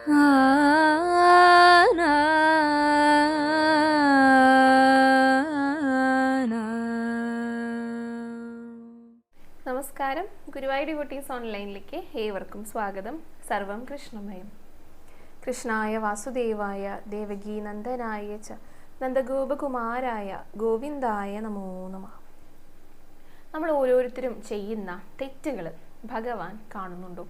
നമസ്കാരം, ഗുരുവായൂർ ഡിവോട്ടീസ് ഓൺലൈനിലേക്ക് ഏവർക്കും സ്വാഗതം. സർവം കൃഷ്ണമയം. കൃഷ്ണായ വാസുദേവായ ദേവകീ നന്ദനായ ച നന്ദഗോപകുമാരായ ഗോവിന്ദായ നമോ നമഃ. നമ്മൾ ഓരോരുത്തരും ചെയ്യുന്ന തെറ്റുകൾ ഭഗവാൻ കാണുന്നുണ്ടോ?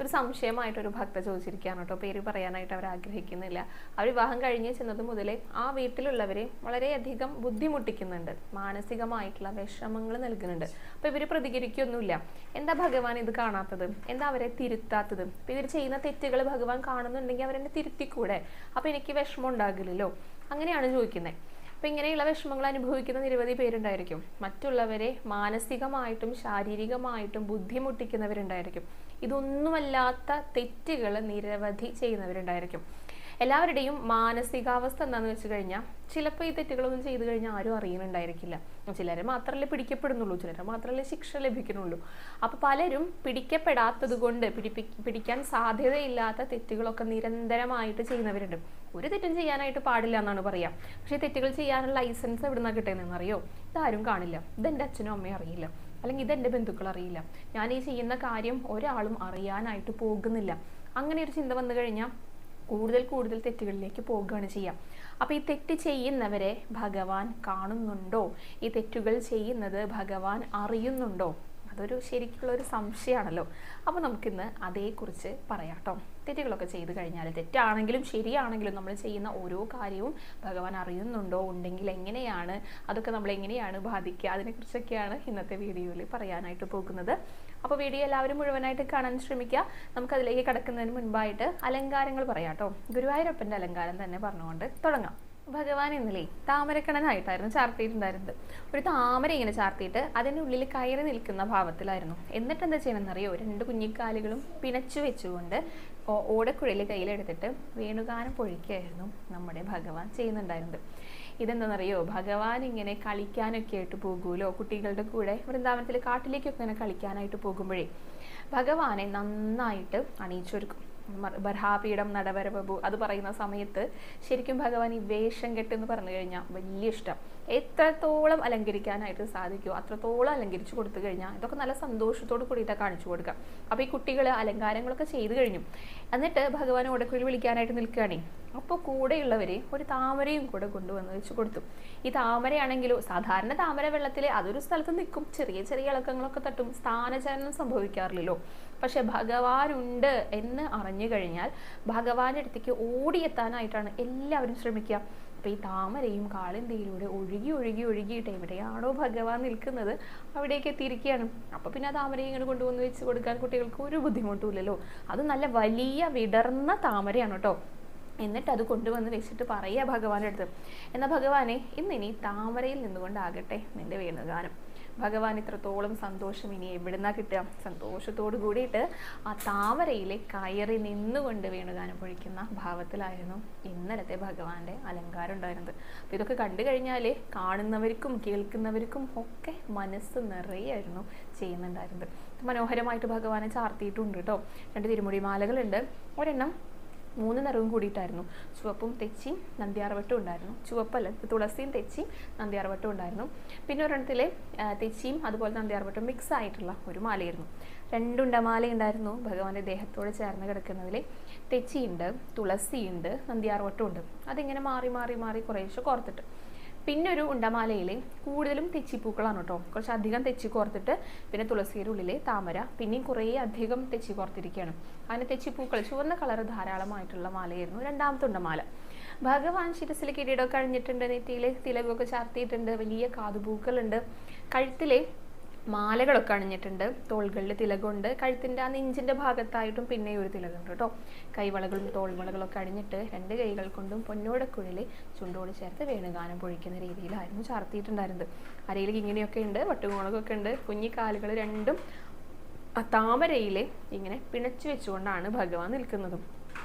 ഒരു സംശയമായിട്ടൊരു ഭക്ത ചോദിച്ചിരിക്കുകയാണ് കേട്ടോ. പേര് പറയാനായിട്ട് അവർ ആഗ്രഹിക്കുന്നില്ല. അവർ വിവാഹം കഴിഞ്ഞ് ചെന്നത് മുതലേ ആ വീട്ടിലുള്ളവരെ വളരെയധികം ബുദ്ധിമുട്ടിക്കുന്നുണ്ട്, മാനസികമായിട്ടുള്ള വിഷമങ്ങൾ നൽകുന്നുണ്ട്. അപ്പോൾ ഇവർ പ്രതികരിക്കൊന്നുമില്ല. എന്താ ഭഗവാൻ ഇത് കാണാത്തത്? എന്താ അവരെ തിരുത്താത്തത്? അപ്പോൾ ഇവർ ചെയ്യുന്ന തെറ്റുകൾ ഭഗവാൻ കാണുന്നുണ്ടെങ്കിൽ അവരെന്നെ തിരുത്തിക്കൂടെ? അപ്പോൾ എനിക്ക് വിഷമം ഉണ്ടാകില്ലല്ലോ. അങ്ങനെയാണ് ചോദിക്കുന്നത്. അപ്പം ഇങ്ങനെയുള്ള വിഷമങ്ങൾ അനുഭവിക്കുന്ന നിരവധി പേരുണ്ടായിരിക്കും. മറ്റുള്ളവരെ മാനസികമായിട്ടും ശാരീരികമായിട്ടും ബുദ്ധിമുട്ടിക്കുന്നവരുണ്ടായിരിക്കും. ഇതൊന്നുമല്ലാത്ത തെറ്റുകൾ നിരവധി ചെയ്യുന്നവരുണ്ടായിരിക്കും. എല്ലാവരുടെയും മാനസികാവസ്ഥ എന്താണെന്ന് വെച്ച് കഴിഞ്ഞാൽ ചിലപ്പോൾ ഈ തെറ്റുകളൊന്നും ചെയ്തു കഴിഞ്ഞാൽ ആരും അറിയുന്നുണ്ടായിരിക്കില്ല. ചിലരെ മാത്രമല്ലേ പിടിക്കപ്പെടുന്നുള്ളൂ, ചിലരെ മാത്രമല്ലേ ശിക്ഷ ലഭിക്കുന്നുള്ളൂ. അപ്പോൾ പലരും പിടിക്കപ്പെടാത്തത് കൊണ്ട് പിടിക്കാൻ സാധ്യതയില്ലാത്ത തെറ്റുകളൊക്കെ നിരന്തരമായിട്ട് ചെയ്യുന്നവരുണ്ട്. ഒരു തെറ്റും ചെയ്യാനായിട്ട് പാടില്ല എന്നാണ് പറയാം. പക്ഷേ തെറ്റുകൾ ചെയ്യാനുള്ള ലൈസൻസ് എവിടെ നിന്നാണ് കിട്ടുന്നതെന്ന് അറിയോ? ഇതാരും കാണില്ല, ഇതെൻ്റെ അച്ഛനും അമ്മയും അറിയില്ല, അല്ലെങ്കിൽ ഇതെൻ്റെ ബന്ധുക്കൾ അറിയില്ല, ഞാൻ ഈ ചെയ്യുന്ന കാര്യം ഒരാളും അറിയാനായിട്ട് പോകുന്നില്ല. അങ്ങനെ ഒരു ചിന്ത വന്നു കഴിഞ്ഞാൽ കൂടുതൽ തെറ്റുകളിലേക്ക് പോകുകയാണ് ചെയ്യുക. അപ്പോൾ ഈ തെറ്റ് ചെയ്യുന്നവരെ ഭഗവാൻ കാണുന്നുണ്ടോ? ഈ തെറ്റുകൾ ചെയ്യുന്നത് ഭഗവാൻ അറിയുന്നുണ്ടോ? അതൊരു ശരിക്കുള്ളൊരു സംശയമാണല്ലോ. അപ്പോൾ നമുക്കിന്ന് അതേക്കുറിച്ച് പറയാം കേട്ടോ. തെറ്റുകളൊക്കെ ചെയ്ത് കഴിഞ്ഞാൽ, തെറ്റാണെങ്കിലും ശരിയാണെങ്കിലും നമ്മൾ ചെയ്യുന്ന ഓരോ കാര്യവും ഭഗവാൻ അറിയുന്നുണ്ടോ? ഉണ്ടെങ്കിൽ എങ്ങനെയാണ്, അതൊക്കെ നമ്മൾ എങ്ങനെയാണ് ബാധിക്കുക, അതിനെക്കുറിച്ചൊക്കെയാണ് ഇന്നത്തെ വീഡിയോയിൽ പറയാനായിട്ട് പോകുന്നത്. അപ്പോൾ വീഡിയോ എല്ലാവരും മുഴുവനായിട്ട് കാണാൻ ശ്രമിക്കുക. നമുക്കതിലേക്ക് കടക്കുന്നതിന് മുൻപായിട്ട് അലങ്കാരങ്ങൾ പറയാം കേട്ടോ. ഗുരുവായൂരപ്പൻ്റെ അലങ്കാരം തന്നെ പറഞ്ഞുകൊണ്ട് തുടങ്ങാം. ഭഗവാൻ ഇന്നലെ താമരക്കണനായിട്ടായിരുന്നു ചാർത്തിയിട്ടുണ്ടായിരുന്നത്. ഒരു താമര ഇങ്ങനെ ചാർത്തിയിട്ട് അതിൻ്റെ ഉള്ളിൽ കയറി നിൽക്കുന്ന ഭാവത്തിലായിരുന്നു. എന്നിട്ട് എന്താ ചെയ്യണമെന്നറിയോ? രണ്ട് കുഞ്ഞിക്കാലുകളും പിണച്ചു വെച്ചുകൊണ്ട് ഓടക്കുഴൽ കയ്യിലെടുത്തിട്ട് വേണുഗാനം പൊഴിക്കുകയായിരുന്നു നമ്മുടെ ഭഗവാൻ ചെയ്യുന്നുണ്ടായിരുന്നത്. ഇതെന്താണെന്നറിയോ? ഭഗവാൻ ഇങ്ങനെ കളിക്കാനൊക്കെ ആയിട്ട് പോകുമല്ലോ കുട്ടികളുടെ കൂടെ, വൃന്ദാവനത്തിൽ കാട്ടിലേക്കൊക്കെ ഇങ്ങനെ കളിക്കാനായിട്ട് പോകുമ്പോഴേ ഭഗവാനെ നന്നായിട്ട് അണിയിച്ചൊരുക്കും. ബർഹാപീഠം നടവരബു അത് പറയുന്ന സമയത്ത് ശരിക്കും ഭഗവാൻ ഈ വേഷം കെട്ടെന്ന് പറഞ്ഞു കഴിഞ്ഞാൽ വലിയ ഇഷ്ടം. എത്രത്തോളം അലങ്കരിക്കാനായിട്ട് സാധിക്കുമോ അത്രത്തോളം അലങ്കരിച്ചു കൊടുത്തു കഴിഞ്ഞാൽ ഇതൊക്കെ നല്ല സന്തോഷത്തോട് കൂടിയിട്ടാണ് കാണിച്ചു കൊടുക്കുക. അപ്പോൾ ഈ കുട്ടികൾ അലങ്കാരങ്ങളൊക്കെ ചെയ്തു കഴിഞ്ഞു. എന്നിട്ട് ഭഗവാൻ ഓടക്കുഴൽ വിളിക്കാനായിട്ട് നിൽക്കുകയാണേ. അപ്പോൾ കൂടെയുള്ളവരെ ഒരു താമരയും കൂടെ കൊണ്ടുവന്ന് വെച്ച് കൊടുത്തു. ഈ താമരയാണെങ്കിലോ, സാധാരണ താമര വെള്ളത്തിൽ അതൊരു സ്ഥലത്ത് നിൽക്കും, ചെറിയ ഇളക്കങ്ങളൊക്കെ തട്ടും, സ്ഥാനചലനം സംഭവിക്കാറില്ലല്ലോ. പക്ഷെ ഭഗവാനുണ്ട് എന്ന് അറിഞ്ഞു കഴിഞ്ഞാൽ ഭഗവാന്റെ അടുത്തേക്ക് ഓടിയെത്താനായിട്ടാണ് എല്ലാവരും ശ്രമിക്കുക. അപ്പോൾ ഈ താമരയും കാളിന്തിയിലൂടെ ഒഴുകിയിട്ട് എവിടെയാണോ ഭഗവാൻ നിൽക്കുന്നത് അവിടേക്ക് എത്തിയിരിക്കുകയാണ്. അപ്പോൾ പിന്നെ ആ താമരയും ഇങ്ങനെ കൊണ്ടുവന്ന് വെച്ച് കൊടുക്കാൻ കുട്ടികൾക്ക് ഒരു ബുദ്ധിമുട്ടുമില്ലല്ലോ. അത് നല്ല വലിയ വിടർന്ന താമരയാണ് കേട്ടോ. എന്നിട്ട് അത് കൊണ്ടുവന്ന് വെച്ചിട്ട് പറയുക ഭഗവാന്റെ അടുത്ത്, എന്നാൽ ഭഗവാനെ ഇന്നിനി താമരയിൽ നിന്നുകൊണ്ടാകട്ടെ നിന്റെ വേണുഗാനം. ഭഗവാൻ ഇത്രത്തോളം സന്തോഷം ഇനി എവിടുന്നാ കിട്ടുക? സന്തോഷത്തോട് കൂടിയിട്ട് ആ താമരയിലെ കയറി നിന്നുകൊണ്ട് വേണുഗാനം പൊഴിക്കുന്ന ഭാവത്തിലായിരുന്നു ഇന്നലത്തെ ഭഗവാന്റെ അലങ്കാരം ഉണ്ടായിരുന്നത്. അപ്പോൾ ഇതൊക്കെ കണ്ടു കഴിഞ്ഞാൽ കാണുന്നവർക്കും കേൾക്കുന്നവർക്കും ഒക്കെ മനസ്സ് നിറയായിരുന്നു ചെയ്യുന്നുണ്ടായിരുന്നത്. മനോഹരമായിട്ട് ഭഗവാനെ ചാർത്തിയിട്ടുണ്ട് കേട്ടോ. 2 തിരുമുടി മാലകളുണ്ട്. ഒരെണ്ണം 3 നിറവും കൂടിയിട്ടായിരുന്നു. ചുവപ്പും തെച്ചിയും നന്ദ്യാർവട്ടും ഉണ്ടായിരുന്നു. ചുവപ്പല്ല, തുളസിയും തെച്ചിയും നന്ദ്യാർവട്ടും ഉണ്ടായിരുന്നു. പിന്നെ ഒരെണ്ണത്തിലെ തെച്ചിയും അതുപോലെ നന്ദ്യാർവട്ടും മിക്സ് ആയിട്ടുള്ള ഒരു മാലയായിരുന്നു. 2 ഉണ്ടമാല ഉണ്ടായിരുന്നു ഭഗവാന്റെ ദേഹത്തോട് ചേർന്ന് കിടക്കുന്നതിൽ. തെച്ചിയുണ്ട്, തുളസിയുണ്ട്, നന്ദ്യാർവട്ടും ഉണ്ട്. അതിങ്ങനെ മാറി കുറേശ്ശെ കോർത്തിട്ട്. പിന്നെ ഒരു ഉണ്ടമാലയിൽ കൂടുതലും തെച്ചിപ്പൂക്കളാണ് കേട്ടോ. കുറച്ചധികം തെച്ചി കോർത്തിട്ട് പിന്നെ തുളസിയുടെ ഉള്ളിലെ താമര, പിന്നെയും കുറേ അധികം തെച്ചി കോർത്തിരിക്കുകയാണ്. അങ്ങനെ തെച്ചിപ്പൂക്കൾ ചുവന്ന കളർ ധാരാളമായിട്ടുള്ള മാലയായിരുന്നു 2ാമത്തെ ഉണ്ടമാല. ഭഗവാൻ ശിരസിൽ കിരീടമൊക്കെ അണിഞ്ഞിട്ടുണ്ട്, നെറ്റിയിൽ തിലകമൊക്കെ ചാർത്തിയിട്ടുണ്ട്, വലിയ കാതുപൂക്കളുണ്ട്, കഴുത്തിലെ മാലകളൊക്കെ അണിഞ്ഞിട്ടുണ്ട്, തോൾകളിൽ തിലകമുണ്ട്, കഴുത്തിൻ്റെ ആ നെഞ്ചിൻ്റെ ഭാഗത്തായിട്ടും പിന്നെ ഒരു തിലകമുണ്ട് കേട്ടോ. കൈവളകളും തോൾവളകളൊക്കെ അണിഞ്ഞിട്ട് 2 കൈകൾ കൊണ്ടും പൊന്നോടക്കുഴൽ ചുണ്ടോട് ചേർത്ത് വേണുഗാനം പൊഴിക്കുന്ന രീതിയിലായിരുന്നു ചാർത്തിയിട്ടുണ്ടായിരുന്നത്. അരയിൽ ഇങ്ങനെയൊക്കെ ഉണ്ട്, വട്ടുകോണൊക്കെ ഉണ്ട്. കുഞ്ഞിക്കാലുകൾ രണ്ടും ആ താമരയിൽ ഇങ്ങനെ പിണച്ചു വെച്ചുകൊണ്ടാണ് ഭഗവാൻ നിൽക്കുന്നതും.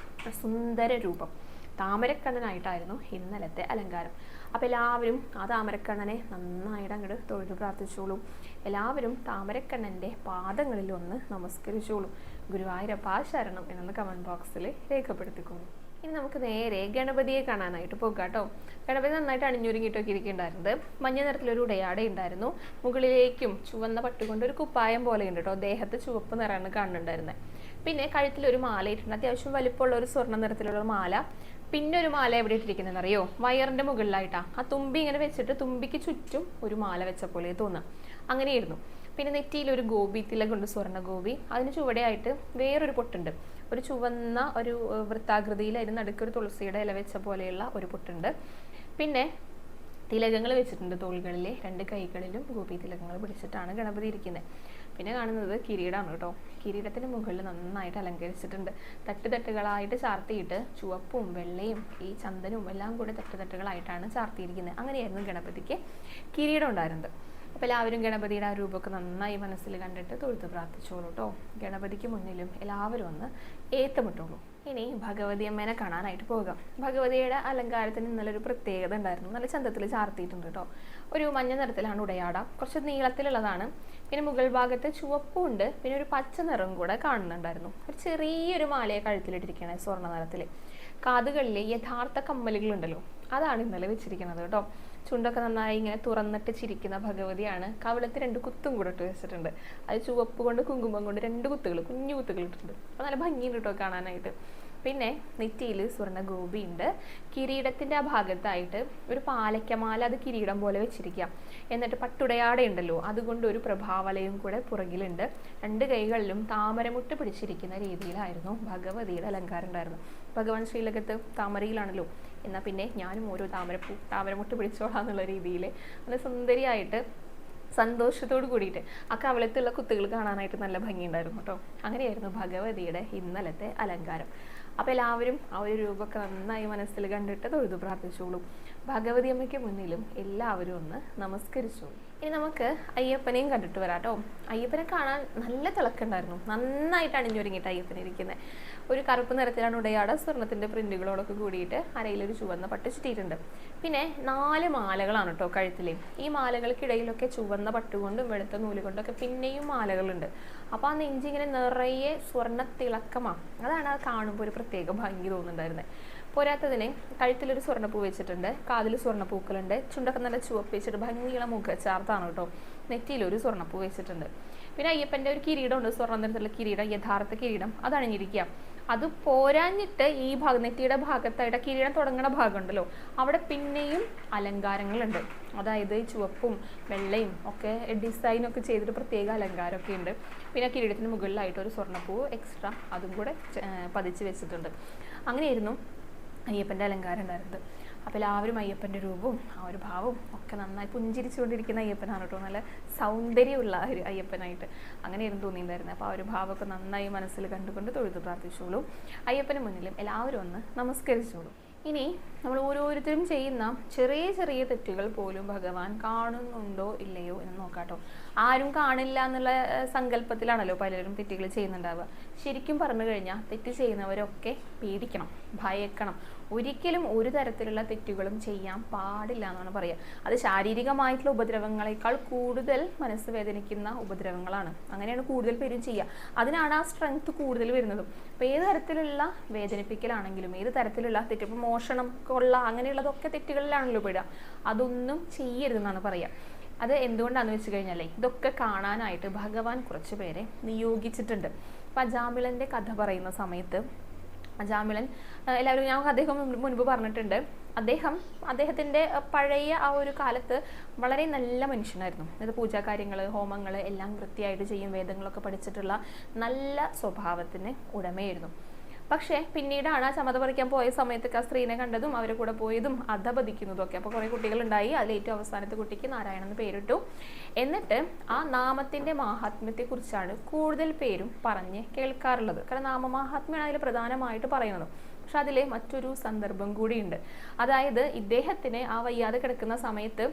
സുന്ദര രൂപം താമരക്കണ്ണനായിട്ടായിരുന്നു ഇന്നലത്തെ അലങ്കാരം. അപ്പോൾ എല്ലാവരും ആ താമരക്കണ്ണനെ നന്നായിട്ട് അങ്ങോട്ട് തൊഴുതു പ്രാർത്ഥിച്ചോളും. എല്ലാവരും താമരക്കണ്ണൻ്റെ പാദങ്ങളിൽ ഒന്ന് നമസ്കരിച്ചോളും. ഗുരുവായൂരപ്പ ശരണം എന്നൊന്ന് കമൻറ്റ് ബോക്സിൽ രേഖപ്പെടുത്തിക്കോളൂ. ഇനി നമുക്ക് നേരെ ഗണപതിയെ കാണാനായിട്ട് പോകാം കേട്ടോ. ഗണപതി നന്നായിട്ട് അണിഞ്ഞൊരുങ്ങിയിട്ടൊക്കെ ഇരിക്കുന്നുണ്ടായിരുന്നത്. മഞ്ഞ നിറത്തിലൊരു ഉടയാട ഉണ്ടായിരുന്നു. മുകളിലേക്കും ചുവന്ന പട്ടുകൊണ്ട് ഒരു കുപ്പായം പോലെ ഉണ്ട് കേട്ടോ. ദേഹത്ത് ചുവപ്പ് നിറമാണ് കാണുന്നുണ്ടായിരുന്നത്. പിന്നെ കഴുത്തിലൊരു മാല ഇട്ടിട്ടുണ്ട്. അത്യാവശ്യം വലിപ്പമുള്ള ഒരു സ്വർണ്ണ നിറത്തിലുള്ള മാല. പിന്നെ ഒരു മാല എവിടെ ഇട്ടിരിക്കുന്നത് അറിയോ? വയറിന്റെ മുകളിലായിട്ടാ. ആ തുമ്പി ഇങ്ങനെ വെച്ചിട്ട് തുമ്പിക്ക് ചുറ്റും ഒരു മാല വെച്ച പോലെ തോന്നുക. അങ്ങനെയായിരുന്നു. പിന്നെ നെറ്റിയിൽ ഒരു ഗോപി തിലകുണ്ട്, സ്വർണ്ണ ഗോപി. അതിന് ചുവടെയായിട്ട് വേറൊരു പൊട്ടുണ്ട്. ഒരു ചുവന്ന ഒരു വൃത്താകൃതിയിൽ അതിന് നടുക്കൊരു തുളസിയുടെ ഇല വെച്ച പോലെയുള്ള ഒരു പൊട്ടുണ്ട്. പിന്നെ തിലകങ്ങൾ വെച്ചിട്ടുണ്ട് തോളുകളിലെ 2 കൈകളിലും ഗോപി തിലകങ്ങൾ പിടിച്ചിട്ടാണ് ഗണപതി ഇരിക്കുന്നത്. പിന്നെ കാണുന്നത് കിരീടമാണ് കേട്ടോ. കിരീടത്തിന് മുകളിൽ നന്നായിട്ട് അലങ്കരിച്ചിട്ടുണ്ട്. തട്ടുകളായിട്ട് ചാർത്തിയിട്ട് ചുവപ്പും വെള്ളയും ഈ ചന്ദനവും എല്ലാം കൂടെ തട്ടുകളായിട്ടാണ് ചാർത്തിയിരിക്കുന്നത്. അങ്ങനെയായിരുന്നു ഗണപതിക്ക് കിരീടം ഉണ്ടായിരുന്നത്. അപ്പോൾ എല്ലാവരും ഗണപതിയുടെ ആ രൂപമൊക്കെ നന്നായി മനസ്സിൽ കണ്ടിട്ട് തൊഴുത്ത് പ്രാർത്ഥിച്ചോളൂ കേട്ടോ. ഗണപതിക്ക് മുന്നിലും എല്ലാവരും ഒന്ന് ഏത്തമിട്ടോളൂ. ഇനി ഭഗവതി അമ്മേനെ കാണാനായിട്ട് പോകാം. ഭഗവതിയുടെ അലങ്കാരത്തിന് ഇന്നലെ ഒരു പ്രത്യേകത ഉണ്ടായിരുന്നു. നല്ല ചന്തത്തിൽ ചാർത്തിയിട്ടുണ്ട് കേട്ടോ. ഒരു മഞ്ഞ നിറത്തിലാണ് ഉടയാട. കുറച്ച് നീളത്തിലുള്ളതാണ്. പിന്നെ മുകൾ ഭാഗത്ത് ചുവപ്പും ഉണ്ട്. പിന്നെ ഒരു പച്ച നിറം കൂടെ കാണുന്നുണ്ടായിരുന്നു. ഒരു ചെറിയൊരു മാലയെ കഴുത്തിലിട്ടിരിക്കണേ സ്വർണ്ണ നിറത്തിൽ. കാതുകളിലെ യഥാർത്ഥ കമ്മലുകളുണ്ടല്ലോ, അതാണ് ഇന്നലെ വെച്ചിരിക്കുന്നത് കേട്ടോ. ചുണ്ടൊക്കെ നന്നായി ഇങ്ങനെ തുറന്നിട്ട് ചിരിക്കുന്ന ഭഗവതിയാണ്. കവിളത്ത് 2 കുത്തും കൂടെ ഇട്ട് വെച്ചിട്ടുണ്ട്. അത് ചുവപ്പ് കൊണ്ട് കുങ്കുമം കൊണ്ട് 2 കുത്തുകൾ, കുഞ്ഞു കുത്തുകൾ ഇട്ടിട്ടുണ്ട്. അപ്പോൾ നല്ല ഭംഗിയുണ്ട് കേട്ടോ കാണാനായിട്ട്. പിന്നെ നെറ്റിയിൽ സ്വർണ്ണ ഗോപി ഉണ്ട്. കിരീടത്തിൻ്റെ ആ ഭാഗത്തായിട്ട് ഒരു പാലയ്ക്കമാല, അത് കിരീടം പോലെ വെച്ചിരിക്കുക. എന്നിട്ട് പട്ടുടയാടയുണ്ടല്ലോ, അതുകൊണ്ട് ഒരു പ്രഭാവലയും കൂടെ പുറകിലുണ്ട്. 2 കൈകളിലും താമരമുട്ട് പിടിച്ചിരിക്കുന്ന രീതിയിലായിരുന്നു ഭഗവതിയുടെ അലങ്കാരം ഉണ്ടായിരുന്നു. ഭഗവാൻ ശ്രീലകത്ത് താമരയിലാണല്ലോ, എന്നാൽ പിന്നെ ഞാനും ഓരോ താമരമുട്ട് പിടിച്ചോളാം എന്നുള്ള രീതിയിൽ നല്ല സുന്ദരിയായിട്ട് സന്തോഷത്തോട് കൂടിയിട്ട് ആ കവളത്തുള്ള കുത്തുകൾ കാണാനായിട്ട് നല്ല ഭംഗിയുണ്ടായിരുന്നു കേട്ടോ. അങ്ങനെയായിരുന്നു ഭഗവതിയുടെ ഇന്നലത്തെ അലങ്കാരം. അപ്പോൾ എല്ലാവരും ആ ഒരു രൂപമൊക്കെ നന്നായി മനസ്സിൽ കണ്ടിട്ട് തൊഴുതു പ്രാർത്ഥിച്ചോളൂ. ഭഗവതി അമ്മയ്ക്ക് മുന്നിലും എല്ലാവരും ഒന്ന് നമസ്കരിച്ചോളൂ. ഇനി നമുക്ക് അയ്യപ്പനെയും കണ്ടിട്ട് വരാം കേട്ടോ. അയ്യപ്പനെ കാണാൻ നല്ല തിളക്കുണ്ടായിരുന്നു. നന്നായിട്ട് അണിഞ്ഞൊരുങ്ങിയിട്ട് അയ്യപ്പൻ ഇരിക്കുന്നത്. ഒരു കറുപ്പ് നിറത്തിലാണ് ഉടയാട. സ്വർണ്ണത്തിൻ്റെ പ്രിന്റുകളോടൊക്കെ കൂടിയിട്ട് അരയിലൊരു ചുവന്ന പട്ട് ചുറ്റിയിട്ടുണ്ട്. പിന്നെ 4 മാലകളാണ് കേട്ടോ കഴുത്തിൽ. ഈ മാലകൾക്കിടയിലൊക്കെ ചുവന്ന പട്ടുകൊണ്ടും വെളുത്ത നൂല് കൊണ്ടൊക്കെ പിന്നെയും മാലകളുണ്ട്. അപ്പോൾ ആ നെഞ്ചിങ്ങനെ നിറയെ സ്വർണ്ണ തിളക്കമാണ്. അതാണ് അത് കാണുമ്പോൾ ഒരു പ്രത്യേക ഭംഗി തോന്നുന്നുണ്ടായിരുന്നത്. പോരാത്തതിന് കഴുത്തിലൊരു സ്വർണ്ണപ്പൂ വെച്ചിട്ടുണ്ട്. കാതിൽ സ്വർണ്ണപ്പൂക്കളുണ്ട്. ചുണ്ടൊക്കെ നല്ല ചുവപ്പ് വെച്ചിട്ട് ഭംഗിയുള്ള മുഖച്ചാർത്താണ് കേട്ടോ. നെറ്റിയിലൊരു സ്വർണ്ണപ്പൂ വെച്ചിട്ടുണ്ട്. പിന്നെ അയ്യപ്പൻ്റെ ഒരു കിരീടമുണ്ട്, സ്വർണ്ണ നിറത്തിലുള്ള കിരീടം, യഥാർത്ഥ കിരീടം. അത് അണിഞ്ഞിരിക്കുക. അത് പോരാഞ്ഞിട്ട് ഈ നെറ്റിയുടെ ഭാഗത്തായിട്ട് കിരീടം തുടങ്ങുന്ന ഭാഗമുണ്ടല്ലോ, അവിടെ പിന്നെയും അലങ്കാരങ്ങളുണ്ട്. അതായത് ചുവപ്പും വെള്ളയും ഒക്കെ ഡിസൈനൊക്കെ ചെയ്തിട്ട് പ്രത്യേക അലങ്കാരമൊക്കെ ഉണ്ട്. പിന്നെ കിരീടത്തിന് മുകളിലായിട്ട് ഒരു സ്വർണ്ണപ്പൂ എക്സ്ട്രാ അതും കൂടെ പതിച്ച് വെച്ചിട്ടുണ്ട്. അങ്ങനെയായിരുന്നു അയ്യപ്പൻ്റെ അലങ്കാരം ഉണ്ടായിരുന്നത്. അപ്പോൾ എല്ലാവരും അയ്യപ്പൻ്റെ രൂപവും ആ ഒരു ഭാവവും ഒക്കെ നന്നായി പുഞ്ചിരിച്ചുകൊണ്ടിരിക്കുന്ന അയ്യപ്പനാണ് കേട്ടോ. നല്ല സൗന്ദര്യമുള്ള ഒരു അയ്യപ്പനായിട്ട് അങ്ങനെയായിരുന്നു തോന്നിയിട്ടുണ്ടായിരുന്നത്. അപ്പോൾ ആ ഒരു ഭാവമൊക്കെ നന്നായി മനസ്സിൽ കണ്ടുകൊണ്ട് തൊഴുതു പ്രാർത്ഥിച്ചോളൂ. അയ്യപ്പന് മുന്നിലും എല്ലാവരും ഒന്ന് നമസ്കരിച്ചോളൂ. ഇനി നമ്മൾ ഓരോരുത്തരും ചെയ്യുന്ന ചെറിയ ചെറിയ തെറ്റുകൾ പോലും ഭഗവാൻ കാണുന്നുണ്ടോ ഇല്ലയോ എന്ന് നോക്കാട്ടോ. ആരും കാണില്ല എന്നുള്ള സങ്കല്പത്തിലാണല്ലോ പലരും തെറ്റുകൾ ചെയ്യുന്നുണ്ടാവുക. ശരിക്കും പറഞ്ഞു കഴിഞ്ഞാൽ തെറ്റ് ചെയ്യുന്നവരൊക്കെ പേടിക്കണം, ഭയക്കണം. ഒരിക്കലും ഒരു തരത്തിലുള്ള തെറ്റുകളും ചെയ്യാൻ പാടില്ല എന്നാണ് പറയുക. അത് ശാരീരികമായിട്ടുള്ള ഉപദ്രവങ്ങളെക്കാൾ കൂടുതൽ മനസ്സ് വേദനിക്കുന്ന ഉപദ്രവങ്ങളാണ്. അങ്ങനെയാണ് കൂടുതൽ പേരും ചെയ്യുക. അതിനാണ് ആ സ്ട്രെങ്ത് കൂടുതൽ വരുന്നതും. അപ്പോൾ ഏത് തരത്തിലുള്ള വേദനിപ്പിക്കലാണെങ്കിലും ഏത് തരത്തിലുള്ള തെറ്റ്, ഇപ്പോൾ മോഷണം, കൊള്ള, അങ്ങനെയുള്ളതൊക്കെ തെറ്റുകളിലാണല്ലോ പെടുക. അതൊന്നും ചെയ്യരുതെന്നാണ് പറയുക. അത് എന്തുകൊണ്ടാണെന്ന് വെച്ച് കഴിഞ്ഞാലേ ഇതൊക്കെ കാണാനായിട്ട് ഭഗവാൻ കുറച്ച് പേരെ നിയോഗിച്ചിട്ടുണ്ട്. അപ്പം അജാമിളൻ്റെ കഥ പറയുന്ന സമയത്ത് അജാമിളൻ എല്ലാവരും, ഞാൻ അദ്ദേഹം മുൻപ് പറഞ്ഞിട്ടുണ്ട്, അദ്ദേഹത്തിൻ്റെ പഴയ ആ ഒരു കാലത്ത് വളരെ നല്ല മനുഷ്യനായിരുന്നു. അതായത് പൂജാകാര്യങ്ങൾ, ഹോമങ്ങൾ എല്ലാം വൃത്തിയായിട്ട് ചെയ്യും, വേദങ്ങളൊക്കെ പഠിച്ചിട്ടുള്ള നല്ല സ്വഭാവത്തിന് ഉടമയായിരുന്നു. പക്ഷേ പിന്നീടാണ് ആ ചമത പറിക്കാൻ പോയ സമയത്തൊക്കെ ആ സ്ത്രീനെ കണ്ടതും അവരെ കൂടെ പോയതും അധപതിക്കുന്നതും ഒക്കെ. അപ്പോൾ കുറേ കുട്ടികളുണ്ടായി. അതിൽ ഏറ്റവും അവസാനത്തെ കുട്ടിക്ക് നാരായണൻ എന്ന് പേരിട്ടു. എന്നിട്ട് ആ നാമത്തിൻ്റെ മാഹാത്മ്യത്തെക്കുറിച്ചാണ് കൂടുതൽ പേരും പറഞ്ഞ് കേൾക്കാറുള്ളത്. കാരണം നാമമാഹാത്മ്യമാണ് അതിൽ പ്രധാനമായിട്ട് പറയുന്നത്. പക്ഷെ അതിൽ മറ്റൊരു സന്ദർഭം കൂടിയുണ്ട്. അതായത് ഇദ്ദേഹത്തിന് ആ വയ്യാതെ കിടക്കുന്ന സമയത്ത്,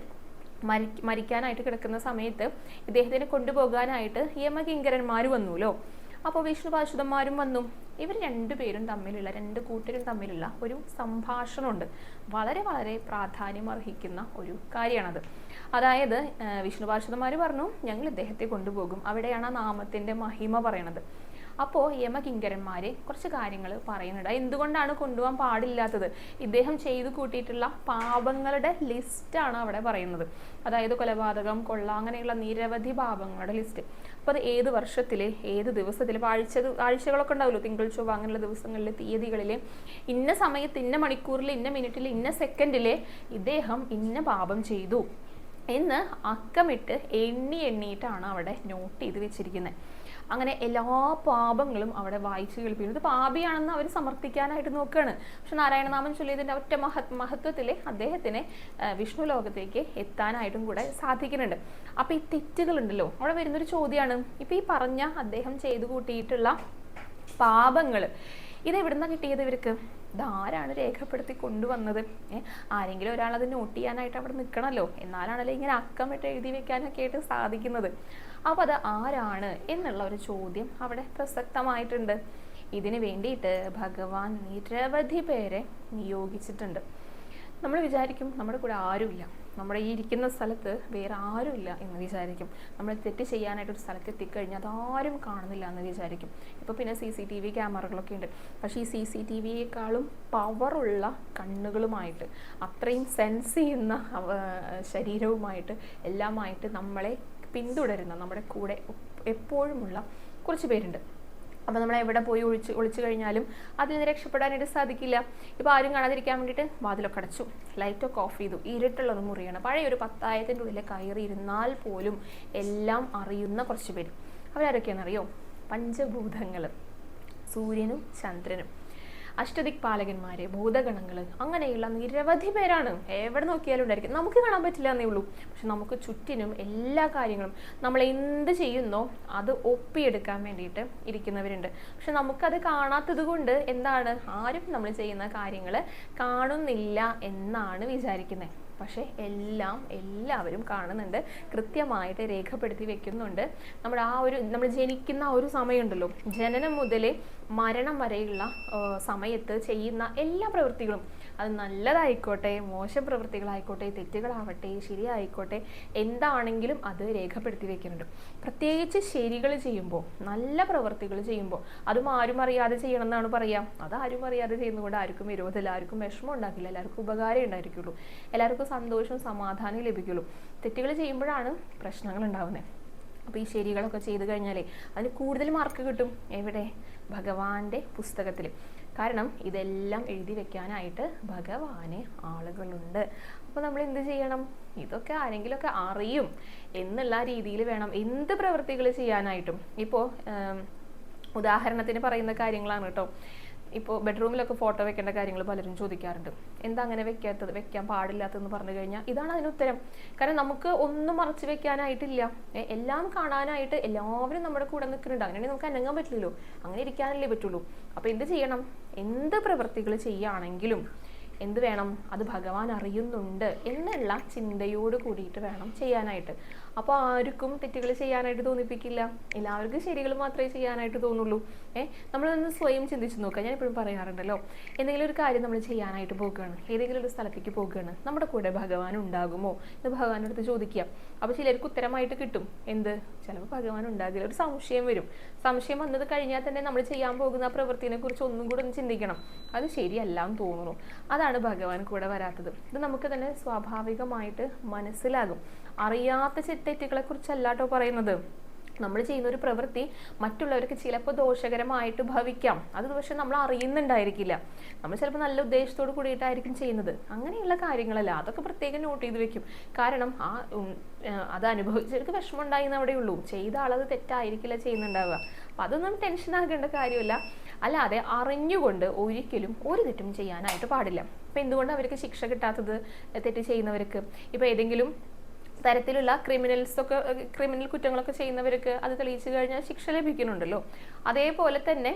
മരിക്കാനായിട്ട് കിടക്കുന്ന സമയത്ത് ഇദ്ദേഹത്തിനെ കൊണ്ടുപോകാനായിട്ട് യമകിങ്കരന്മാർ വന്നുല്ലോ. അപ്പോൾ വിഷ്ണു പാർഷദന്മാരും വന്നു. ഇവർ 2 പേരും തമ്മിലുള്ള, 2 കൂട്ടരും തമ്മിലുള്ള ഒരു സംഭാഷണമുണ്ട്. വളരെ വളരെ പ്രാധാന്യം അർഹിക്കുന്ന ഒരു കാര്യമാണത്. അതായത് വിഷ്ണു പാർഷദന്മാർ പറഞ്ഞു, ഞങ്ങൾ ഇദ്ദേഹത്തെ കൊണ്ടുപോകും. അവിടെയാണ് ആ നാമത്തിൻ്റെ മഹിമ പറയണത്. അപ്പോൾ യമകിങ്കരന്മാർ കുറച്ച് കാര്യങ്ങൾ പറയുന്നുണ്ട്. എന്തുകൊണ്ടാണ് കൊണ്ടുപോകാൻ പാടില്ലാത്തത്, ഇദ്ദേഹം ചെയ്തു കൂട്ടിയിട്ടുള്ള പാപങ്ങളുടെ ലിസ്റ്റാണ് അവിടെ പറയുന്നത്. അതായത് കൊലപാതകം, കൊള്ള, അങ്ങനെയുള്ള നിരവധി പാപങ്ങളുടെ ലിസ്റ്റ്. അപ്പോൾ അത് ഏത് വർഷത്തിൽ, ഏത് ദിവസത്തിൽ, ആഴ്ചകളൊക്കെ ഉണ്ടാവുമല്ലോ, തിങ്കൾ, ചൊവ്വ, അങ്ങനെയുള്ള ദിവസങ്ങളിൽ, തീയതികളിൽ, ഇന്ന സമയത്ത്, ഇന്ന മണിക്കൂറിൽ, ഇന്ന മിനിറ്റിൽ, ഇന്ന സെക്കൻഡിൽ ഇദ്ദേഹം ഇന്ന പാപം ചെയ്തു എന്ന് അക്കമിട്ട് എണ്ണിയിട്ടാണ് അവിടെ നോട്ട് ചെയ്ത് വെച്ചിരിക്കുന്നത്. അങ്ങനെ എല്ലാ പാപങ്ങളും അവിടെ വായിച്ചു കേൾപ്പിക്കുന്നത്. ഇത് പാപിയാണെന്ന് അവർ സമർത്ഥിക്കാനായിട്ട് നോക്കുകയാണ്. പക്ഷെ നാരായണനാമം ചൊല്ലിയതിൻ്റെ ഒറ്റ മഹത്വത്തിൽ അദ്ദേഹത്തിന് വിഷ്ണു ലോകത്തേക്ക് എത്താനായിട്ടും കൂടെ സാധിക്കുന്നുണ്ട്. അപ്പോൾ ഈ തെറ്റുകളുണ്ടല്ലോ, അവിടെ വരുന്നൊരു ചോദ്യമാണ്, ഇപ്പം ഈ പറഞ്ഞ അദ്ദേഹം ചെയ്തു കൂട്ടിയിട്ടുള്ള പാപങ്ങൾ ഇതെവിടുന്നാണ് കിട്ടിയത് ഇവർക്ക്? ഇതാരാണ് രേഖപ്പെടുത്തി കൊണ്ടുവന്നത്? ആരെങ്കിലും ഒരാൾ അത് നോട്ട് ചെയ്യാനായിട്ട് അവിടെ നിൽക്കണമല്ലോ, എന്നാലാണല്ലോ ഇങ്ങനെ അക്കമിട്ട് എഴുതി വെക്കാനൊക്കെ ആയിട്ട് സാധിക്കുന്നത്. അപ്പോൾ അത് ആരാണ് എന്നുള്ള ഒരു ചോദ്യം അവിടെ പ്രസക്തമായിട്ടുണ്ട്. ഇതിന് വേണ്ടിയിട്ട് ഭഗവാൻ നിരവധി പേരെ നിയോഗിച്ചിട്ടുണ്ട്. നമ്മൾ വിചാരിക്കും നമ്മുടെ കൂടെ ആരുമില്ല, നമ്മുടെ ഈ ഇരിക്കുന്ന സ്ഥലത്ത് വേറെ ആരുമില്ല എന്ന് വിചാരിക്കും. നമ്മൾ തെറ്റ് ചെയ്യാനായിട്ടൊരു സ്ഥലത്ത് എത്തിക്കഴിഞ്ഞാൽ അതാരും കാണുന്നില്ല എന്ന് വിചാരിക്കും. ഇപ്പോൾ പിന്നെ CCTV ക്യാമറകളൊക്കെ ഉണ്ട്. പക്ഷേ ഈ CCTVയേക്കാളും പവറുള്ള കണ്ണുകളുമായിട്ട്, അത്രയും സെൻസ് ചെയ്യുന്ന ശരീരവുമായിട്ട് എല്ലാമായിട്ട് നമ്മളെ പിന്തുടരുന്ന, നമ്മുടെ കൂടെ എപ്പോഴുമുള്ള കുറച്ച് പേരുണ്ട്. അപ്പോൾ നമ്മൾ എവിടെ പോയി ഒളിച്ചു കഴിഞ്ഞാലും അതിൽ നിന്ന് രക്ഷപ്പെടാനായിട്ട് സാധിക്കില്ല. ഇപ്പോൾ ആരും കാണാതിരിക്കാൻ വേണ്ടിയിട്ട് വാതിലൊക്കെ അടച്ചു, ലൈറ്റൊക്കെ ഓഫ് ചെയ്തു, ഇരുട്ടുള്ളത് മുറിയാണ്. പഴയ ഒരു 10,000-ൻ്റെ ഉള്ളിൽ കയറി ഇരുന്നാൽ പോലും എല്ലാം അറിയുന്ന കുറച്ച് പേര്. അവരാരൊക്കെയാണെന്നറിയോ? പഞ്ചഭൂതങ്ങൾ, സൂര്യനും ചന്ദ്രനും, അഷ്ടദിക്പാലകന്മാര്, ഭൂതഗണങ്ങൾ, അങ്ങനെയുള്ള നിരവധി പേരാണ്. എവിടെ നോക്കിയാലും ഉണ്ടായിരിക്കും. നമുക്ക് കാണാൻ പറ്റില്ല എന്നേ ഉള്ളൂ. പക്ഷെ നമുക്ക് ചുറ്റിനും എല്ലാ കാര്യങ്ങളും നമ്മൾ എന്ത് ചെയ്യുന്നോ അത് ഒപ്പിയെടുക്കാൻ വേണ്ടിയിട്ട് ഇരിക്കുന്നവരുണ്ട്. പക്ഷെ നമുക്കത് കാണാത്തത് കൊണ്ട് എന്താണ്, ആരും നമ്മൾ ചെയ്യുന്ന കാര്യങ്ങൾ കാണുന്നില്ല എന്നാണ് വിചാരിക്കുന്നത്. പക്ഷേ എല്ലാവരും കാണുന്നുണ്ട്, കൃത്യമായിട്ട് രേഖപ്പെടുത്തി വെക്കുന്നുണ്ട്. നമ്മൾ ജനിക്കുന്ന ആ ഒരു സമയമുണ്ടല്ലോ, ജനനം മുതൽ മരണം വരെയുള്ള സമയത്ത് ചെയ്യുന്ന എല്ലാ പ്രവൃത്തികളും, അത് നല്ലതായിക്കോട്ടെ, മോശം പ്രവൃത്തികളായിക്കോട്ടെ, തെറ്റുകളാവട്ടെ, ശരിയായിക്കോട്ടെ, എന്താണെങ്കിലും അത് രേഖപ്പെടുത്തി വെക്കുന്നുണ്ട്. പ്രത്യേകിച്ച് ശരികൾ ചെയ്യുമ്പോൾ, നല്ല പ്രവൃത്തികൾ ചെയ്യുമ്പോൾ, അതും ആരും അറിയാതെ ചെയ്യണം എന്നാണ് പറയുക. അത് ആരും അറിയാതെ ചെയ്യുന്നതുകൊണ്ട് ആർക്കും വിരോധമില്ല, ആർക്കും വിഷമം ഉണ്ടാക്കില്ല, എല്ലാവർക്കും ഉപകാരം ഉണ്ടായിരിക്കുള്ളൂ, എല്ലാവർക്കും സന്തോഷവും സമാധാനവും ലഭിക്കുള്ളൂ. തെറ്റുകൾ ചെയ്യുമ്പോഴാണ് പ്രശ്നങ്ങൾ ഉണ്ടാവുന്നത്. അപ്പോൾ ഈ ശരികളൊക്കെ ചെയ്ത് കഴിഞ്ഞാലേ അതിന് കൂടുതൽ മാർക്ക് കിട്ടും. എവിടെ? ഭഗവാന്റെ പുസ്തകത്തിൽ. കാരണം ഇതെല്ലാം എഴുതി വെക്കാനായിട്ട് ഭഗവാന് ആളുകളുണ്ട്. അപ്പോൾ നമ്മൾ എന്ത് ചെയ്യണം? ഇതൊക്കെ ആരെങ്കിലുമൊക്കെ അറിയും എന്നുള്ള രീതിയിൽ വേണം എന്ത് പ്രവൃത്തികൾ ചെയ്യാനായിട്ടും. ഇപ്പോൾ ഉദാഹരണത്തിന് പറയുന്ന കാര്യങ്ങളാണ് കേട്ടോ. ഇപ്പോൾ ബെഡ്റൂമിലൊക്കെ ഫോട്ടോ വെക്കേണ്ട കാര്യങ്ങൾ പലരും ചോദിക്കാറുണ്ട്. എന്താ അങ്ങനെ വെക്കാൻ പാടില്ലാത്തതെന്ന് പറഞ്ഞു കഴിഞ്ഞാൽ ഇതാണ് അതിന് ഉത്തരം. കാരണം നമുക്ക് ഒന്നും മറച്ചു വെക്കാനായിട്ടില്ല, എല്ലാം കാണാനായിട്ട് എല്ലാവരും നമ്മുടെ കൂടെ നിൽക്കുന്നുണ്ട്. അങ്ങനെയാണെങ്കിൽ നമുക്ക് അനങ്ങാൻ പറ്റില്ലല്ലോ, അങ്ങനെ ഇരിക്കാനല്ലേ പറ്റുള്ളൂ. അപ്പോൾ എന്ത് ചെയ്യണം? എന്ത് പ്രവൃത്തികൾ ചെയ്യുകയാണെങ്കിലും എന്ത് വേണം? അത് ഭഗവാൻ അറിയുന്നുണ്ട് എന്നുള്ള ചിന്തയോട് കൂടിയിട്ട് വേണം ചെയ്യാനായിട്ട്. അപ്പോൾ ആർക്കും തെറ്റുകൾ ചെയ്യാനായിട്ട് തോന്നിപ്പിക്കില്ല, എല്ലാവർക്കും ശരികൾ മാത്രമേ ചെയ്യാനായിട്ട് തോന്നുള്ളൂ. നമ്മളൊന്ന് സ്വയം ചിന്തിച്ച് നോക്കുക. ഞാൻ എപ്പോഴും പറയാറുണ്ടല്ലോ, എന്തെങ്കിലും ഒരു കാര്യം നമ്മൾ ചെയ്യാനായിട്ട് പോകുകയാണ്, ഏതെങ്കിലും ഒരു സ്ഥലത്തേക്ക് പോകുകയാണ്, നമ്മുടെ കൂടെ ഭഗവാൻ ഉണ്ടാകുമോ എന്ന് ഭഗവാന്റെ അടുത്ത് ചോദിക്കുക. അപ്പോൾ ചിലർക്ക് ഉത്തരമായിട്ട് കിട്ടും എന്ത്? ചിലപ്പോൾ ഭഗവാൻ ഉണ്ടാകില്ല, ഒരു സംശയം വരും. സംശയം വന്നത് കഴിഞ്ഞാൽ തന്നെ നമ്മൾ ചെയ്യാൻ പോകുന്ന ആ പ്രവൃത്തിനെ കുറിച്ച് ഒന്നും കൂടെ ഒന്ന് ചിന്തിക്കണം, അത് ശരിയല്ല എന്ന് തോന്നുന്നു. അതാണ് ഭഗവാൻ കൂടെ വരാത്തത്. ഇത് നമുക്ക് തന്നെ സ്വാഭാവികമായിട്ട് മനസ്സിലാകും. അറിയാത്ത തെറ്റുകളെ കുറിച്ചല്ലാട്ടോ പറയുന്നത്. നമ്മൾ ചെയ്യുന്ന ഒരു പ്രവൃത്തി മറ്റുള്ളവർക്ക് ചിലപ്പോൾ ദോഷകരമായിട്ട് ഭവിക്കാം. അത് പക്ഷെ നമ്മൾ അറിയുന്നുണ്ടായിരിക്കില്ല. നമ്മൾ ചിലപ്പോൾ നല്ല ഉദ്ദേശത്തോട് കൂടിയിട്ടായിരിക്കും ചെയ്യുന്നത്. അങ്ങനെയുള്ള കാര്യങ്ങളല്ല, അതൊക്കെ പ്രത്യേകം നോട്ട് ചെയ്ത് വെക്കും. കാരണം അത് അനുഭവിച്ചവർക്ക് വിഷമം ഉണ്ടായിന്ന് അവിടെ ഉള്ളൂ, ചെയ്ത ആളത് തെറ്റായിരിക്കില്ല ചെയ്യുന്നുണ്ടാവുക. അപ്പം അതൊന്നും ടെൻഷൻ ആകേണ്ട കാര്യമില്ല. അല്ലാതെ അറിഞ്ഞുകൊണ്ട് ഒരിക്കലും ഒരു തെറ്റും ചെയ്യാനായിട്ട് പാടില്ല. അപ്പം എന്തുകൊണ്ട് അവർക്ക് ശിക്ഷ കിട്ടാത്തത്? തെറ്റ് ചെയ്യുന്നവർക്ക് ഇപ്പോൾ ഏതെങ്കിലും തരത്തിലുള്ള ക്രിമിനൽ കുറ്റങ്ങളൊക്കെ ചെയ്യുന്നവർക്ക് അത് തെളിയിച്ചു കഴിഞ്ഞാൽ ശിക്ഷ ലഭിക്കുന്നുണ്ടല്ലോ. അതേപോലെ തന്നെ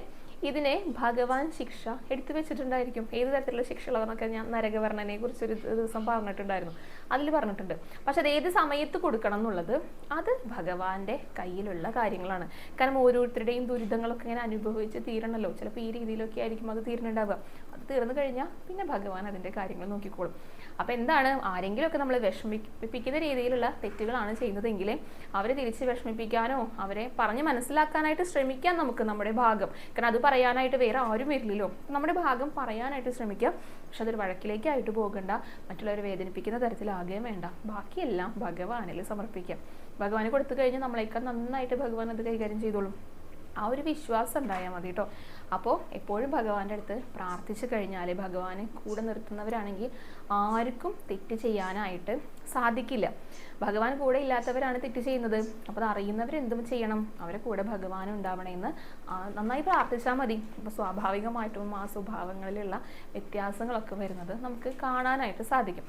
ഇതിനെ ഭഗവാൻ ശിക്ഷ എടുത്തു വെച്ചിട്ടുണ്ടായിരിക്കും. ഏത് തരത്തിലുള്ള ശിക്ഷകളെന്നൊക്കെ ഞാൻ നരകവർണ്ണനെ കുറിച്ചൊരു ദിവസം പറഞ്ഞിട്ടുണ്ടായിരുന്നു. അതിൽ പറഞ്ഞിട്ടുണ്ട്. പക്ഷെ അത് ഏത് സമയത്ത് കൊടുക്കണം എന്നുള്ളത് അത് ഭഗവാന്റെ കയ്യിലുള്ള കാര്യങ്ങളാണ്. കാരണം ഓരോരുത്തരുടെയും ദുരിതങ്ങളൊക്കെ ഇങ്ങനെ അനുഭവിച്ച് തീരണമല്ലോ. ചിലപ്പോൾ ഈ രീതിയിലൊക്കെ ആയിരിക്കും അത് തീരണുണ്ടാവുക. അത് തീർന്നു കഴിഞ്ഞാൽ പിന്നെ ഭഗവാൻ അതിൻ്റെ കാര്യങ്ങൾ നോക്കിക്കോളും. അപ്പോൾ എന്താണ്, ആരെങ്കിലുമൊക്കെ നമ്മൾ വിഷമിപ്പിക്കുന്ന രീതിയിലുള്ള തെറ്റുകളാണ് ചെയ്യുന്നതെങ്കിൽ അവരെ തിരിച്ച് വിഷമിപ്പിക്കാനോ അവരെ പറഞ്ഞ് മനസ്സിലാക്കാനായിട്ട് ശ്രമിക്കാൻ നമുക്ക് നമ്മുടെ ഭാഗം, കാരണം അത് പറയാനായിട്ട് വേറെ ആരും വരില്ലല്ലോ, നമ്മുടെ ഭാഗം പറയാനായിട്ട് ശ്രമിക്കുക. പക്ഷെ അതൊരു വഴക്കിലേക്കായിട്ട് പോകണ്ട, മറ്റുള്ളവരെ വേദനിപ്പിക്കുന്ന തരത്തിലാകുകയും വേണ്ട. ബാക്കിയെല്ലാം ഭഗവാനിൽ സമർപ്പിക്കാം. ഭഗവാന് കൊടുത്തു കഴിഞ്ഞാൽ നമ്മളേക്കാൾ നന്നായിട്ട് ഭഗവാൻ അത് കൈകാര്യം ചെയ്തോളും. ആ ഒരു വിശ്വാസം ഉണ്ടായാൽ മതി കേട്ടോ. അപ്പോൾ എപ്പോഴും ഭഗവാന്റെ അടുത്ത് പ്രാർത്ഥിച്ചു കഴിഞ്ഞാൽ ഭഗവാനെ കൂടെ നിർത്തുന്നവരാണെങ്കിൽ ആർക്കും തെറ്റ് ചെയ്യാനായിട്ട് സാധിക്കില്ല. ഭഗവാൻ കൂടെ ഇല്ലാത്തവരാണ് തെറ്റ് ചെയ്യുന്നത്. അപ്പോൾ അത് അറിയുന്നവരെന്തും ചെയ്യണം, അവരെ കൂടെ ഭഗവാൻ ഉണ്ടാവണമെന്ന് നന്നായി പ്രാർത്ഥിച്ചാൽ മതി. അപ്പോൾ സ്വാഭാവികമായിട്ടും ആ സ്വഭാവങ്ങളിലുള്ള വ്യത്യാസങ്ങളൊക്കെ വരുന്നത് നമുക്ക് കാണാനായിട്ട് സാധിക്കും.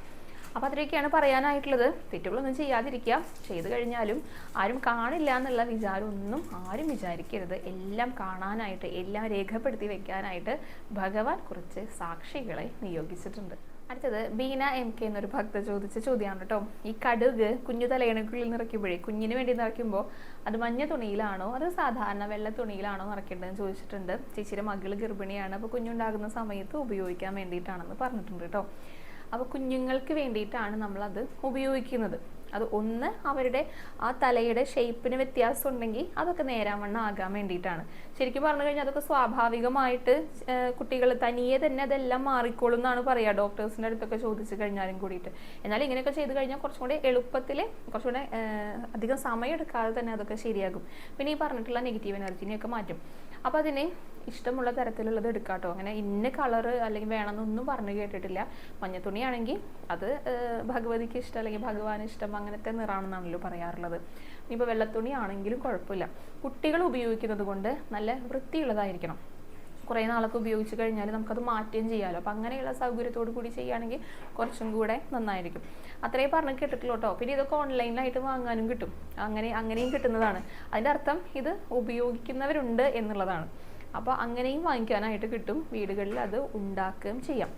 അപ്പോൾ അതിലേക്കാണ് പറയാനായിട്ടുള്ളത്. തെറ്റുകളൊന്നും ചെയ്യാതിരിക്കുക. ചെയ്തു കഴിഞ്ഞാലും ആരും കാണില്ല എന്നുള്ള വിചാരമൊന്നും ആരും വിചാരിക്കരുത്. എല്ലാം കാണാനായിട്ട്, എല്ലാം രേഖപ്പെടുത്തി വെക്കാനായിട്ട് ഭഗവാൻ കുറച്ച് സാക്ഷികളെ നിയോഗിച്ചിട്ടുണ്ട്. അടുത്തത് ബീന MK എന്നൊരു ഭക്ത ചോദിച്ച ചോദ്യമാണ് കേട്ടോ. ഈ കടുക് കുഞ്ഞു തലയണക്കുള്ളിൽ നിറയ്ക്കുമ്പോഴേ, കുഞ്ഞിന് വേണ്ടി നിറയ്ക്കുമ്പോൾ അത് മഞ്ഞ തുണിയിലാണോ അത് സാധാരണ വെള്ള തുണിയിലാണോ നിറയ്ക്കേണ്ടതെന്ന് ചോദിച്ചിട്ടുണ്ട്. ചേച്ചിയുടെ മകള് ഗർഭിണിയാണ്, അപ്പോൾ കുഞ്ഞുണ്ടാകുന്ന സമയത്ത് ഉപയോഗിക്കാൻ വേണ്ടിയിട്ടാണെന്ന് പറഞ്ഞിട്ടുണ്ട് കേട്ടോ. അപ്പോൾ കുഞ്ഞുങ്ങൾക്ക് വേണ്ടിയിട്ടാണ് നമ്മളത് ഉപയോഗിക്കുന്നത്. അത് ഒന്ന് അവരുടെ ആ തലയുടെ ഷേപ്പിന് വ്യത്യാസം ഉണ്ടെങ്കിൽ അതൊക്കെ നേരാവണ്ണം ആകാൻ വേണ്ടിയിട്ടാണ്. ശരിക്കും പറഞ്ഞു കഴിഞ്ഞാൽ അതൊക്കെ സ്വാഭാവികമായിട്ട് കുട്ടികൾ തനിയെ തന്നെ അതെല്ലാം മാറിക്കോളും എന്നാണ് പറയുക, ഡോക്ടേഴ്സിൻ്റെ അടുത്തൊക്കെ ചോദിച്ചു കഴിഞ്ഞാലും കൂടിയിട്ട്. എന്നാൽ ഇങ്ങനെയൊക്കെ ചെയ്ത് കഴിഞ്ഞാൽ കുറച്ചും കൂടെ എളുപ്പത്തിൽ, കുറച്ചും കൂടെ അധികം സമയം എടുക്കാതെ തന്നെ അതൊക്കെ ശരിയാകും. പിന്നെ ഈ പറഞ്ഞിട്ടുള്ള നെഗറ്റീവ് എനർജിനെയൊക്കെ മാറ്റും. അപ്പോൾ അതിനെ ഇഷ്ടമുള്ള തരത്തിലുള്ളത് എടുക്കാം കേട്ടോ. അങ്ങനെ ഇന്ന കളറ് അല്ലെങ്കിൽ വേണമെന്നൊന്നും പറഞ്ഞു കേട്ടിട്ടില്ല. മഞ്ഞത്തുണിയാണെങ്കിൽ അത് ഭഗവതിക്ക് ഇഷ്ടം അല്ലെങ്കിൽ ഭഗവാന് ഇഷ്ടം അങ്ങനത്തെ നിറാണെന്നാണല്ലോ പറയാറുള്ളത്. ഇനിയിപ്പോൾ വെള്ളത്തുണി ആണെങ്കിലും കുഴപ്പമില്ല. കുട്ടികൾ ഉപയോഗിക്കുന്നത് കൊണ്ട് നല്ല വൃത്തിയുള്ളതായിരിക്കണം. കുറേ നാളൊക്കെ ഉപയോഗിച്ച് കഴിഞ്ഞാൽ നമുക്കത് മാറ്റുകയും ചെയ്യാമല്ലോ. അപ്പം അങ്ങനെയുള്ള സൗകര്യത്തോടു കൂടി ചെയ്യുകയാണെങ്കിൽ കുറച്ചും കൂടെ നന്നായിരിക്കും. അത്രയും പറഞ്ഞ് കേട്ടിട്ടുള്ളൂ കേട്ടോ. പിന്നെ ഇതൊക്കെ ഓൺലൈനിലായിട്ട് വാങ്ങാനും കിട്ടും, അങ്ങനെയും കിട്ടുന്നതാണ്. അതിൻ്റെ അർത്ഥം ഇത് ഉപയോഗിക്കുന്നവരുണ്ട് എന്നുള്ളതാണ്. അപ്പോൾ അങ്ങനെയും വാങ്ങിക്കാനായിട്ട് കിട്ടും. വീടുകളിൽ അത് ഉണ്ടാക്കുകയും ചെയ്യാം.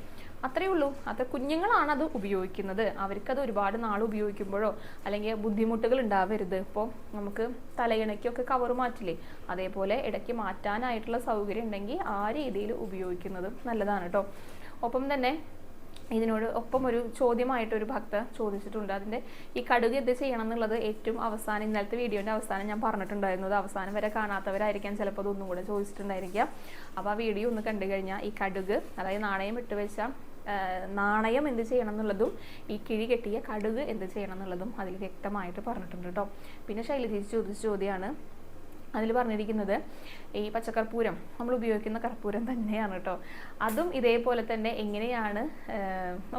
അത്രയേ ഉള്ളൂ. അത്ര കുഞ്ഞുങ്ങളാണ് അത് ഉപയോഗിക്കുന്നത്. അവർക്കത് ഒരുപാട് നാൾ ഉപയോഗിക്കുമ്പോഴോ അല്ലെങ്കിൽ ബുദ്ധിമുട്ടുകൾ ഉണ്ടാവരുത്. ഇപ്പോൾ നമുക്ക് തലയിണയ്ക്കൊക്കെ കവർ മാറ്റില്ലേ, അതേപോലെ ഇടയ്ക്ക് മാറ്റാനായിട്ടുള്ള സൗകര്യം ഉണ്ടെങ്കിൽ ആ രീതിയിൽ ഉപയോഗിക്കുന്നതും നല്ലതാണ് കേട്ടോ. ഒപ്പം തന്നെ ഇതിനോട് ഒപ്പം ഒരു ചോദ്യമായിട്ടൊരു ഭക്ത ചോദിച്ചിട്ടുണ്ട്. അതിൻ്റെ ഈ കടുക് എന്ത് ചെയ്യണം എന്നുള്ളത് ഏറ്റവും അവസാനം, ഇന്നലത്തെ വീഡിയോൻ്റെ അവസാനം ഞാൻ പറഞ്ഞിട്ടുണ്ടായിരുന്നത്. അവസാനം വരെ കാണാത്തവരായിരിക്കാം ചിലപ്പോൾ അതൊന്നും കൂടെ ചോദിച്ചിട്ടുണ്ടായിരിക്കാം. അപ്പോൾ ആ വീഡിയോ ഒന്ന് കണ്ടു കഴിഞ്ഞാൽ ഈ കടുക്, അതായത് നാണയം ഇട്ട് വെച്ച നാണയം എന്ത് ചെയ്യണം എന്നുള്ളതും ഈ കിഴി കെട്ടിയ കടുക് എന്ത് ചെയ്യണം എന്നുള്ളതും അതിൽ വ്യക്തമായിട്ട് പറഞ്ഞിട്ടുണ്ട് കേട്ടോ. പിന്നെ ശൈലജ ചോദിച്ച ചോദ്യമാണ്. അതിൽ പറഞ്ഞിരിക്കുന്നത് ഈ പച്ചക്കർപ്പൂരം നമ്മൾ ഉപയോഗിക്കുന്ന കർപ്പൂരം തന്നെയാണ് കേട്ടോ. അതും ഇതേപോലെ തന്നെ എങ്ങനെയാണ്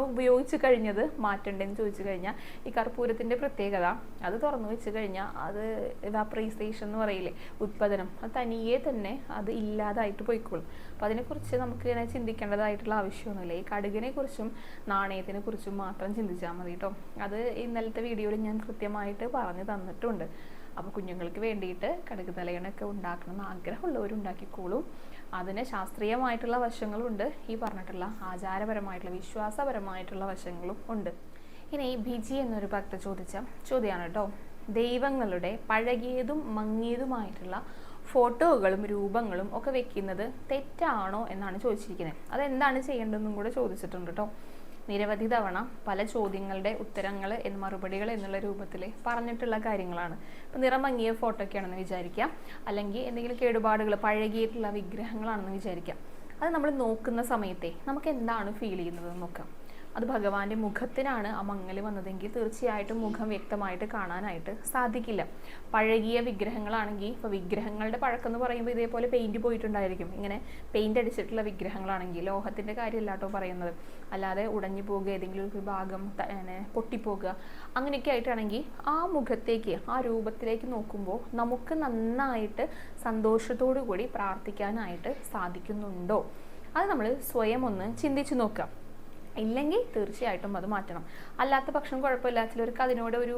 ഉപയോഗിച്ച് കഴിഞ്ഞത് മാറ്റേണ്ടതെന്ന് ചോദിച്ചു കഴിഞ്ഞാൽ, ഈ കർപ്പൂരത്തിൻ്റെ പ്രത്യേകത അത് തുറന്നു വെച്ച് കഴിഞ്ഞാൽ അത് എവാപ്രൈസേഷൻ എന്ന് പറയില്ലേ, ഉത്പാദനം, അത് തനിയെ തന്നെ അത് ഇല്ലാതായിട്ട് പോയിക്കോളും. അപ്പോൾ അതിനെക്കുറിച്ച് നമുക്ക് ഇങ്ങനെ ചിന്തിക്കേണ്ടതായിട്ടുള്ള ആവശ്യമൊന്നുമില്ല. ഈ കടുകിനെ കുറിച്ചും നാണയത്തിനെ കുറിച്ചും മാത്രം ചിന്തിച്ചാൽ മതി കേട്ടോ. അത് ഇന്നലത്തെ വീഡിയോയിൽ ഞാൻ കൃത്യമായിട്ട് പറഞ്ഞു തന്നിട്ടുണ്ട്. അപ്പോൾ കുഞ്ഞുങ്ങൾക്ക് വേണ്ടിയിട്ട് കടുക് തലയണയൊക്കെ ഉണ്ടാക്കണമെന്ന് ആഗ്രഹമുള്ളവരുണ്ടാക്കിക്കോളും. അതിന് ശാസ്ത്രീയമായിട്ടുള്ള വശങ്ങളുണ്ട്, ഈ പറഞ്ഞിട്ടുള്ള ആചാരപരമായിട്ടുള്ള വിശ്വാസപരമായിട്ടുള്ള വശങ്ങളും ഉണ്ട്. ഇനി ബിജി എന്നൊരു ഭക്ത ചോദിച്ച ചോദ്യമാണ് കേട്ടോ. ദൈവങ്ങളുടെ പഴകിയതും മങ്ങിയതുമായിട്ടുള്ള ഫോട്ടോകളും രൂപങ്ങളും ഒക്കെ വെക്കുന്നത് തെറ്റാണോ എന്നാണ് ചോദിച്ചിരിക്കുന്നത്. അതെന്താണ് ചെയ്യേണ്ടതെന്നും കൂടെ ചോദിച്ചിട്ടുണ്ട് കേട്ടോ. നിരവധി തവണ പല ചോദ്യങ്ങളുടെ ഉത്തരങ്ങൾ മറുപടികൾ എന്നുള്ള രൂപത്തിൽ പറഞ്ഞിട്ടുള്ള കാര്യങ്ങളാണ്. ഇപ്പം നിറം മങ്ങിയ ഫോട്ടോ ഒക്കെയാണെന്ന് വിചാരിക്കാം, അല്ലെങ്കിൽ എന്തെങ്കിലും കേടുപാടുകൾ പഴകിയിട്ടുള്ള വിഗ്രഹങ്ങളാണെന്ന് വിചാരിക്കാം. അത് നമ്മൾ നോക്കുന്ന സമയത്തെ നമുക്ക് എന്താണ് ഫീൽ ചെയ്യുന്നത് നോക്കാം. അത് ഭഗവാന്റെ മുഖത്തിനാണ് ആ മങ്ങൽ വന്നതെങ്കിൽ തീർച്ചയായിട്ടും മുഖം വ്യക്തമായിട്ട് കാണാനായിട്ട് സാധിക്കില്ല. പഴകിയ വിഗ്രഹങ്ങളാണെങ്കിൽ, ഇപ്പോൾ വിഗ്രഹങ്ങളുടെ പഴക്കം എന്ന് പറയുമ്പോൾ ഇതേപോലെ പെയിൻറ് പോയിട്ടുണ്ടായിരിക്കും. ഇങ്ങനെ പെയിൻറ് അടിച്ചിട്ടുള്ള വിഗ്രഹങ്ങളാണെങ്കിൽ, ലോഹത്തിൻ്റെ കാര്യമല്ല കേട്ടോ പറയുന്നത്, അല്ലാതെ ഉടഞ്ഞു പോകുക, ഏതെങ്കിലും ഒരു ഭാഗം പൊട്ടിപ്പോകുക, അങ്ങനെയൊക്കെ ആയിട്ടാണെങ്കിൽ ആ മുഖത്തേക്ക്, ആ രൂപത്തിലേക്ക് നോക്കുമ്പോൾ നമുക്ക് നന്നായിട്ട് സന്തോഷത്തോടു കൂടി പ്രാർത്ഥിക്കാനായിട്ട് സാധിക്കുന്നുണ്ടോ, അത് നമ്മൾ സ്വയം ഒന്ന് ചിന്തിച്ചു നോക്കാം. ഇല്ലെങ്കിൽ തീർച്ചയായിട്ടും അത് മാറ്റണം. അല്ലാത്ത പക്ഷം കുഴപ്പമില്ല, ചിലർക്ക് അതിനോട് ഒരു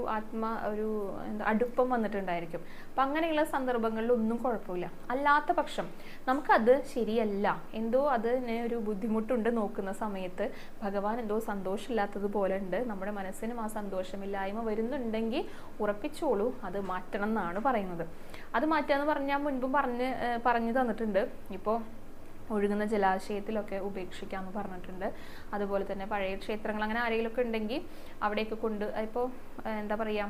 അടുപ്പം വന്നിട്ടുണ്ടായിരിക്കും. അപ്പം അങ്ങനെയുള്ള സന്ദർഭങ്ങളിലൊന്നും കുഴപ്പമില്ല. അല്ലാത്ത പക്ഷം നമുക്കത് ശരിയല്ല, എന്തോ അതിന് ഒരു ബുദ്ധിമുട്ടുണ്ട് നോക്കുന്ന സമയത്ത്, ഭഗവാൻ എന്തോ സന്തോഷമില്ലാത്തതുപോലെ ഉണ്ട്, നമ്മുടെ മനസ്സിനും ആ സന്തോഷമില്ലായ്മ വരുന്നുണ്ടെങ്കിൽ ഉറപ്പിച്ചോളൂ അത് മാറ്റണം എന്നാണ് പറയുന്നത്. അത് മാറ്റുക എന്ന് പറഞ്ഞാൽ മുൻപും പറഞ്ഞു തന്നിട്ടുണ്ട്. ഇപ്പോൾ ഒഴുകുന്ന ജലാശയത്തിലൊക്കെ ഉപേക്ഷിക്കാമെന്ന് പറഞ്ഞിട്ടുണ്ട്. അതുപോലെ തന്നെ പഴയ ക്ഷേത്രങ്ങൾ അങ്ങനെ ആരെങ്കിലുമൊക്കെ ഉണ്ടെങ്കിൽ അവിടെയൊക്കെ ഇപ്പോൾ എന്താ പറയുക,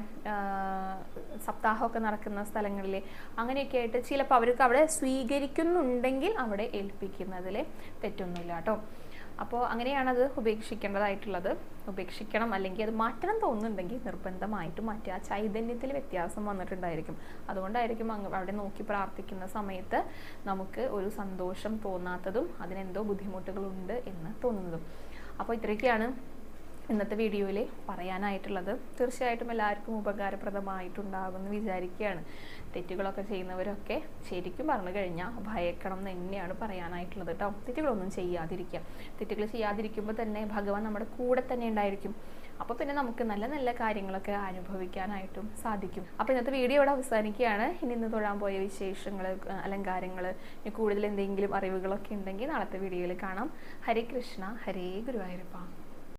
സപ്താഹമൊക്കെ നടക്കുന്ന സ്ഥലങ്ങളിൽ അങ്ങനെയൊക്കെ ആയിട്ട് ചിലപ്പോൾ അവർക്ക് അവിടെ സ്വീകരിക്കുന്നുണ്ടെങ്കിൽ അവിടെ ഏൽപ്പിക്കുന്നതിൽ തെറ്റൊന്നുമില്ല കേട്ടോ. അപ്പോൾ അങ്ങനെയാണത് ഉപേക്ഷിക്കേണ്ടതായിട്ടുള്ളത്. ഉപേക്ഷിക്കണം അല്ലെങ്കിൽ അത് മാറ്റണം തോന്നുന്നുണ്ടെങ്കിൽ നിർബന്ധമായിട്ടും മറ്റേ ആ ചൈതന്യത്തിൽ വ്യത്യാസം വന്നിട്ടുണ്ടായിരിക്കും. അതുകൊണ്ടായിരിക്കും അവിടെ നോക്കി പ്രാർത്ഥിക്കുന്ന സമയത്ത് നമുക്ക് ഒരു സന്തോഷം തോന്നാത്തതും അതിനെന്തോ ബുദ്ധിമുട്ടുകളുണ്ട് എന്ന് തോന്നുന്നതും. അപ്പോൾ ഇത്രയൊക്കെയാണ് ഇന്നത്തെ വീഡിയോയിൽ പറയാനായിട്ടുള്ളത്. തീർച്ചയായിട്ടും എല്ലാവർക്കും ഉപകാരപ്രദമായിട്ടുണ്ടാകുമെന്ന് വിചാരിക്കുകയാണ്. തെറ്റുകളൊക്കെ ചെയ്യുന്നവരൊക്കെ ശരിക്കും പറഞ്ഞു കഴിഞ്ഞാൽ ഭയക്കണം എന്ന് തന്നെയാണ് പറയാനായിട്ടുള്ളത് കേട്ടോ. തെറ്റുകളൊന്നും ചെയ്യാതിരിക്കുക. തെറ്റുകൾ ചെയ്യാതിരിക്കുമ്പോൾ തന്നെ ഭഗവാൻ നമ്മുടെ കൂടെ തന്നെ ഉണ്ടായിരിക്കും. അപ്പോൾ പിന്നെ നമുക്ക് നല്ല നല്ല കാര്യങ്ങളൊക്കെ അനുഭവിക്കാനായിട്ടും സാധിക്കും. അപ്പോൾ ഇന്നത്തെ വീഡിയോ ഇവിടെ അവസാനിക്കുകയാണ്. ഇന്ന് തൊഴാൻ പോയ വിശേഷങ്ങൾ, അലങ്കാരങ്ങൾ, കൂടുതൽ എന്തെങ്കിലും അറിവുകളൊക്കെ ഉണ്ടെങ്കിൽ നാളത്തെ വീഡിയോയിൽ കാണാം. ഹരേ കൃഷ്ണ, ഹരേ ഗുരുവായൂരപ്പ.